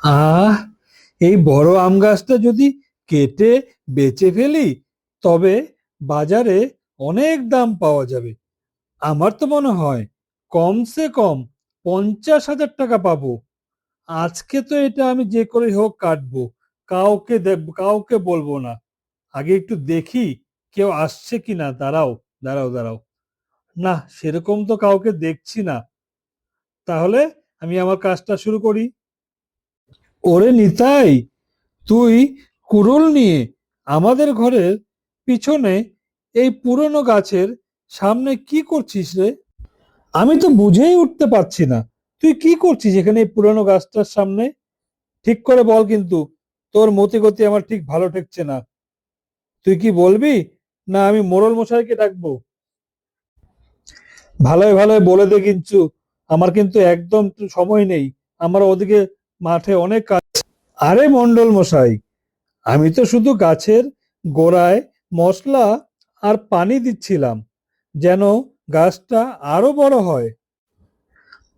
আহ এই বড় আম গাছটা যদি কেটে বেচে ফেলি তবে বাজারে অনেক দাম পাওয়া যাবে। আমার তো মনে হয় কমসে কম 50,000 টাকা পাবো। আজকে তো এটা আমি যে করে হোক কাটবো, কাউকে দেব, কাউকে বলবো না। আগে একটু দেখি কেউ আসছে কিনা। দাঁড়াও, দাঁড়াও, দাঁড়াও। না, সেরকম তো কাউকে দেখছি না। তাহলে আমি আমার কাজটা শুরু করি। ওরে নিতাই, তুই কুড়ুল নিয়ে আমাদের ঘরের পিছনে এই পুরনো গাছের সামনে কি করছিস রে? আমি তো বুঝেই উঠতে পারছি না তুই কি করছিস এখানে এই পুরনো গাছটার সামনে। ঠিক করে বল, কিন্তু তোর মতি গতি আমার ঠিক ভালো ঠেকছে না। তুই কি বলবি, না আমি মোড়ল মশাইকে ডাকবো? ভালোই ভালোই বলে দে, কিন্তু আমার কিন্তু একদম তো সময় নেই। আমার ওদিকে মাঠে অনেক কাজ। আরে মন্ডল মশাই, আমি তো শুধু গাছের গোড়ায় মশলা আর পানি দিচ্ছিলাম, যেন গাছটা আরো বড় হয়।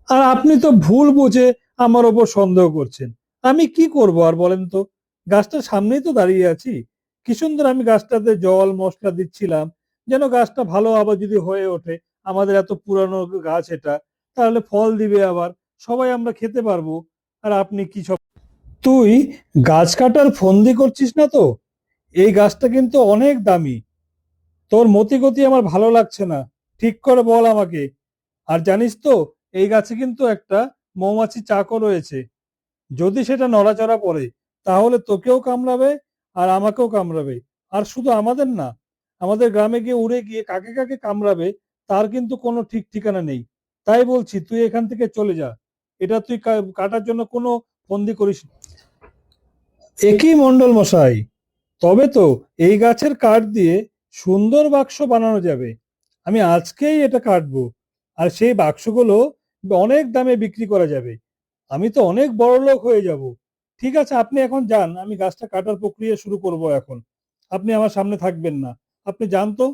আর আপনি তো ভুল বুঝে আমার ওপর সন্দেহ করছেন। আমি কি করব আর বলেন তো? গাছটার সামনেই তো দাঁড়িয়ে আছি। কি সুন্দর আমি গাছটাতে জল মশলা দিচ্ছিলাম, যেন গাছটা ভালো আবার যদি হয়ে ওঠে। আমাদের এত পুরানো গাছ এটা, তাহলে ফল দিবে আবার, সবাই আমরা খেতে পারবো। আর আপনি কি সব, তুই গাছ কাটার ফন্দি করছিস না তো? এই গাছটা কিন্তু অনেক দামি। তোর মতি গতি আমার ভালো লাগছে না। ঠিক করে বল আমাকে। আর জানিস তো, এই গাছে কিন্তু একটা মৌমাছি চাকও রয়েছে। যদি সেটা নড়াচড়া পড়ে, তাহলে তোকেও কামড়াবে আর আমাকেও কামড়াবে। আর শুধু আমাদের না, আমাদের গ্রামে গিয়ে উড়ে গিয়ে কাকে কাকে কামড়াবে তার কিন্তু কোনো ঠিক ঠিকানা নেই। তাই বলছি, তুই এখান থেকে চলে যা। এটা তুই কাটার জন্য কোনো ফন্দি করিস না। একই মন্ডল মশাই, তবে তো এই গাছের কাঠ দিয়ে সুন্দর বাক্স বানানো যাবে। আমি আজকেই এটা কাটবো, আর সেই বাক্সগুলো অনেক দামে বিক্রি করা যাবে। আমি তো অনেক বড় লোক হয়ে যাব। ঠিক আছে, আপনি এখন যান, আমি গাছটা কাটার প্রক্রিয়া শুরু করব এখন। আপনি আমার সামনে থাকবেন না। আপনি যান তো।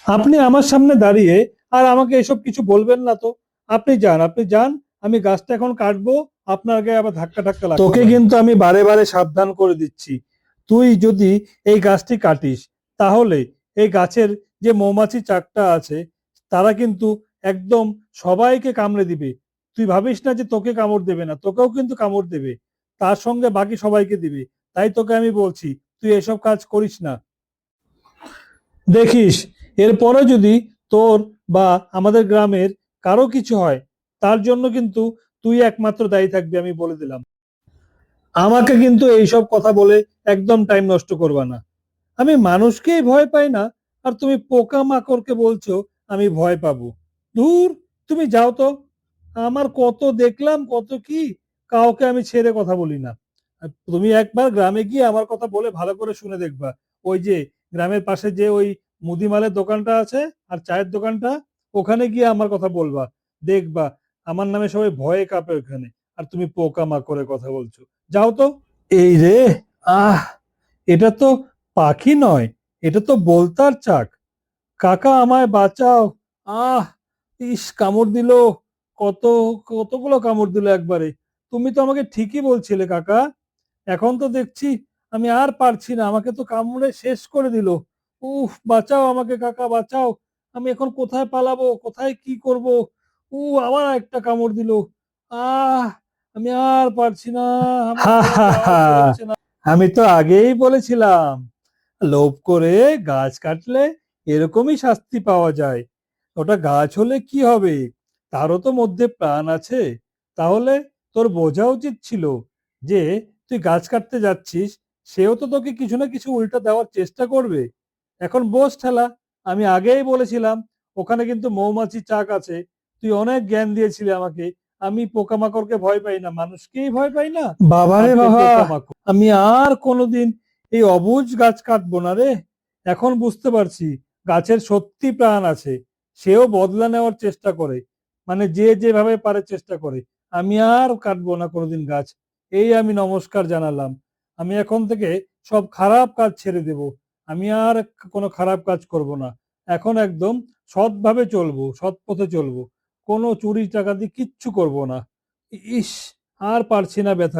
আপনি আমার সামনে দাঁড়িয়ে আর আমাকে এসব কিছু বলবেন না তো। আপনি যান, আপনি যান। আমি গাছটা এখন কাটবো। আপনার গায়ে আবার ধাক্কা ধাক্কা লাগবে। তোকে কিন্তু আমি বারে বারে সাবধান করে দিচ্ছি, তুই যদি এই গাছটি কাটিস, তাহলে এই গাছের যে মৌমাছি চাকটা আছে তারা কিন্তু একদম সবাইকে কামড়ে দিবে। তুই ভাবিস না যে তোকে কামড় দেবে না, তোকেও কিন্তু কামড় দেবে। তার সঙ্গে বাকি সবাইকে দিবে। তাই তোকে আমি বলছি, তুই এসব কাজ করিস না। দেখিস, এরপরে যদি তোর বা আমাদের গ্রামের কারো কিছু হয়, তার জন্য কিন্তু তুই একমাত্র দায়ী থাকবি, আমি বলে দিলাম। আমাকে কিন্তু এইসব কথা বলে একদম টাইম নষ্ট করবা না। আমি মানুষকেই ভয় পাই না, আর তুমি পোকা মাকড়কে বলছো আমি ভয় পাবো? দূর, তুমি যাও তো। আমার কত দেখলাম কত কি, কাউকে আমি ছেড়ে কথা বলি না। আর তুমি একবার গ্রামে গিয়ে আমার কথা বলে ভালো করে শুনে দেখবা। ওই যে গ্রামের পাশে যে ওই মুদিমালের দোকানটা আছে আর চায়ের দোকানটা, ওখানে গিয়ে আমার কথা বলবা। দেখবা আমার নামে সবাই ভয়ে কাঁপে ওখানে। আর তুমি পোকা মাকড়ের কথা বলছো? যাও তো। এই রে, আহ, এটা তো পাখি নয়, এটা তো বোলতার চাক। কাকা আমায় বাঁচাও। আহ, ইস, কামড় দিল। কত, কতগুলো কামড় দিল একবারে। তুমি তো আমাকে ঠিকই বলছিলে কাকা। এখন তো দেখছি আমি আর পারছি না, আমাকে তো কামড়ে শেষ করে দিল। উফ, বাঁচাও আমাকে কাকা, বাঁচাও। আমি এখন কোথায় পালাবো, কোথায় কি করব? আবার একটা কামড় দিল। আহ, আমি আর পারছি না। আমার হা গলা হা দিয়ে হা, আওয়াজ বেরোচ্ছে না। আমি তো আগেই বলেছিলাম, লোভ করে গাছ কাটলে এরকমই শাস্তি পাওয়া যায়। ওটা গাছ হলে কি হবে, তারও তো মধ্যে প্রাণ আছে। তাহলে তোর বোঝা উচিত ছিল যে তুই গাছ কাটতে যাচ্ছিস, সেও তো তোকে কিছু না কিছু উল্টা দেওয়ার চেষ্টা করবে। এখন বোঝ ঠেলা। আমি আগেই বলেছিলাম ওখানে কিন্তু মৌমাছি চাক আছে। তুই অনেক জ্ঞান দিয়েছিলি আমাকে। আমি পোকামাকড়কে ভয় পাই না, মানুষকেই ভয় পাই না। বাবা আর রে তুই বাবা। পোকামাকড়। আমি আর কোনোদিন এই অবুঝ গাছ কাটবো না রে। এখন বুঝতে পারছি গাছের সত্যি প্রাণ আছে। সেও বদলা নেওয়ার চেষ্টা করে, মানে যে যেভাবে পারে চেষ্টা করে। আমি আর কাটবো না কোনোদিন গাছ। এই আমি নমস্কার জানালাম। আমি এখন থেকে সব খারাপ কাজ ছেড়ে দেব। আমি আর কোনো খারাপ কাজ করব না। এখন একদম সৎভাবে চলবো, সৎ পথে চলবো। কোনো চুরি চাকাতি কিচ্ছু করব না। ইস, আর পারছি না ব্যথা।